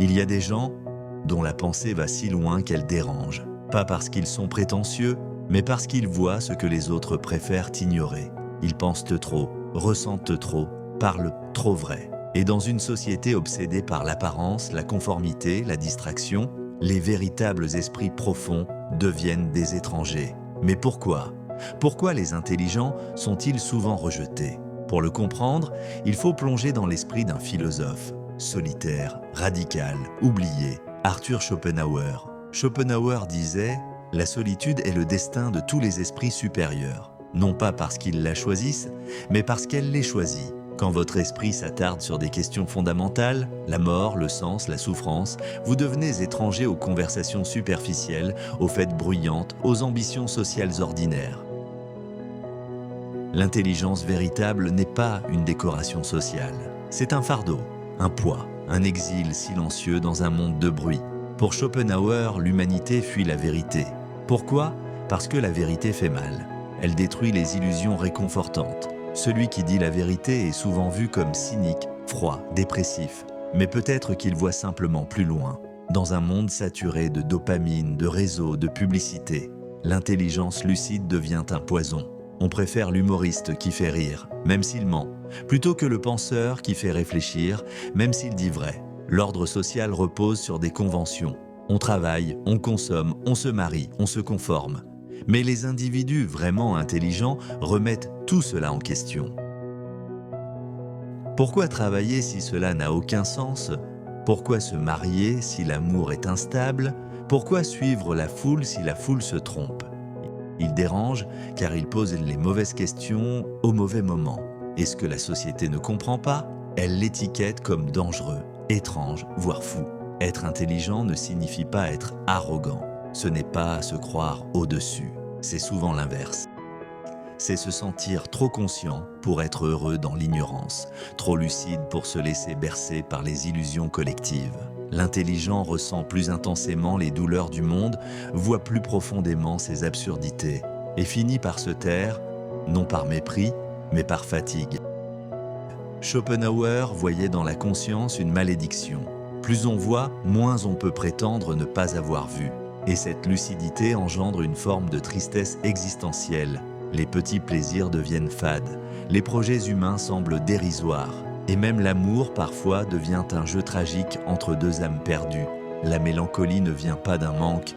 Il y a des gens dont la pensée va si loin qu'elle dérange, pas parce qu'ils sont prétentieux, mais parce qu'ils voient ce que les autres préfèrent ignorer. Ils pensent trop, ressentent trop, parlent trop vrai. Et dans une société obsédée par l'apparence, la conformité, la distraction, les véritables esprits profonds deviennent des étrangers. Mais pourquoi ? Pourquoi les intelligents sont-ils souvent rejetés ? Pour le comprendre, il faut plonger dans l'esprit d'un philosophe, solitaire, radical, oublié, Arthur Schopenhauer. Schopenhauer disait « La solitude est le destin de tous les esprits supérieurs, non pas parce qu'ils la choisissent, mais parce qu'elle les choisit. Quand votre esprit s'attarde sur des questions fondamentales, la mort, le sens, la souffrance, vous devenez étranger aux conversations superficielles, aux fêtes bruyantes, aux ambitions sociales ordinaires. L'intelligence véritable n'est pas une décoration sociale. C'est un fardeau, un poids, un exil silencieux dans un monde de bruit. Pour Schopenhauer, l'humanité fuit la vérité. Pourquoi ? Parce que la vérité fait mal. Elle détruit les illusions réconfortantes. Celui qui dit la vérité est souvent vu comme cynique, froid, dépressif. Mais peut-être qu'il voit simplement plus loin. Dans un monde saturé de dopamine, de réseaux, de publicité, l'intelligence lucide devient un poison. On préfère l'humoriste qui fait rire, même s'il ment, plutôt que le penseur qui fait réfléchir, même s'il dit vrai. L'ordre social repose sur des conventions. On travaille, on consomme, on se marie, on se conforme. Mais les individus vraiment intelligents remettent tout cela en question. Pourquoi travailler si cela n'a aucun sens ? Pourquoi se marier si l'amour est instable ? Pourquoi suivre la foule si la foule se trompe ? Il dérange car il pose les mauvaises questions au mauvais moment. Et ce que la société ne comprend pas, elle l'étiquette comme dangereux, étrange, voire fou. Être intelligent ne signifie pas être arrogant. Ce n'est pas se croire au-dessus, c'est souvent l'inverse. C'est se sentir trop conscient pour être heureux dans l'ignorance, trop lucide pour se laisser bercer par les illusions collectives. L'intelligent ressent plus intensément les douleurs du monde, voit plus profondément ses absurdités et finit par se taire, non par mépris, mais par fatigue. Schopenhauer voyait dans la conscience une malédiction. Plus on voit, moins on peut prétendre ne pas avoir vu. Et cette lucidité engendre une forme de tristesse existentielle. Les petits plaisirs deviennent fades, les projets humains semblent dérisoires, et même l'amour parfois devient un jeu tragique entre deux âmes perdues. La mélancolie ne vient pas d'un manque,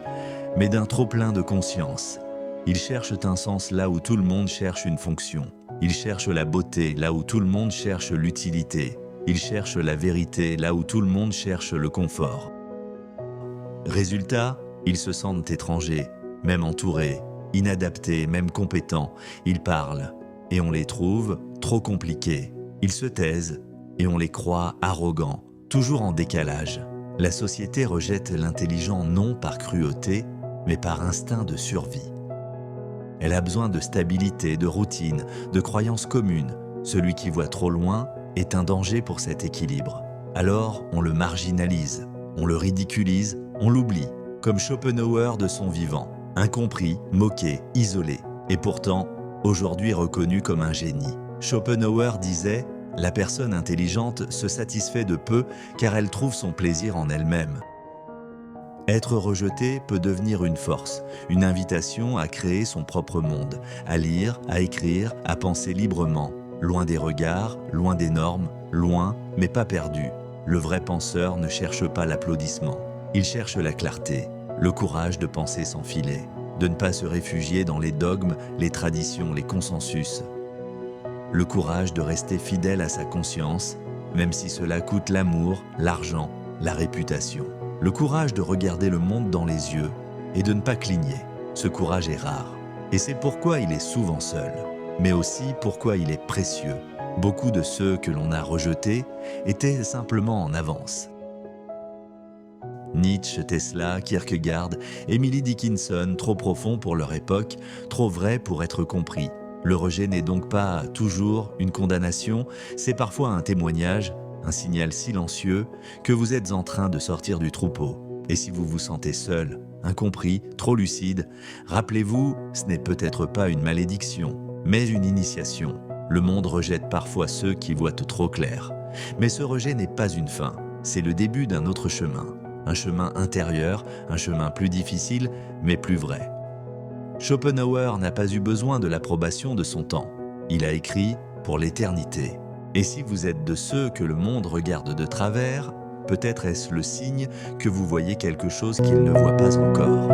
mais d'un trop-plein de conscience. Ils cherchent un sens là où tout le monde cherche une fonction. Ils cherchent la beauté là où tout le monde cherche l'utilité. Ils cherchent la vérité là où tout le monde cherche le confort. Résultat, ils se sentent étrangers, même entourés, inadaptés, même compétents. Ils parlent, et on les trouve trop compliqués. Ils se taisent, et on les croit arrogants, toujours en décalage. La société rejette l'intelligent non par cruauté, mais par instinct de survie. Elle a besoin de stabilité, de routine, de croyances communes. Celui qui voit trop loin est un danger pour cet équilibre. Alors, on le marginalise, on le ridiculise, on l'oublie, comme Schopenhauer de son vivant, incompris, moqué, isolé, et pourtant, aujourd'hui reconnu comme un génie. Schopenhauer disait « La personne intelligente se satisfait de peu car elle trouve son plaisir en elle-même ». Être rejeté peut devenir une force, une invitation à créer son propre monde, à lire, à écrire, à penser librement, loin des regards, loin des normes, loin, mais pas perdu. Le vrai penseur ne cherche pas l'applaudissement, il cherche la clarté, le courage de penser sans filet, de ne pas se réfugier dans les dogmes, les traditions, les consensus. Le courage de rester fidèle à sa conscience, même si cela coûte l'amour, l'argent, la réputation. Le courage de regarder le monde dans les yeux et de ne pas cligner. Ce courage est rare. Et c'est pourquoi il est souvent seul, mais aussi pourquoi il est précieux. Beaucoup de ceux que l'on a rejetés étaient simplement en avance. Nietzsche, Tesla, Kierkegaard, Emily Dickinson, trop profonds pour leur époque, trop vrais pour être compris. Le rejet n'est donc pas toujours une condamnation, c'est parfois un témoignage, un signal silencieux que vous êtes en train de sortir du troupeau. Et si vous vous sentez seul, incompris, trop lucide, rappelez-vous, ce n'est peut-être pas une malédiction, mais une initiation. Le monde rejette parfois ceux qui voient trop clair. Mais ce rejet n'est pas une fin, c'est le début d'un autre chemin. Un chemin intérieur, un chemin plus difficile, mais plus vrai. Schopenhauer n'a pas eu besoin de l'approbation de son temps. Il a écrit pour l'éternité. Et si vous êtes de ceux que le monde regarde de travers, peut-être est-ce le signe que vous voyez quelque chose qu'il ne voit pas encore.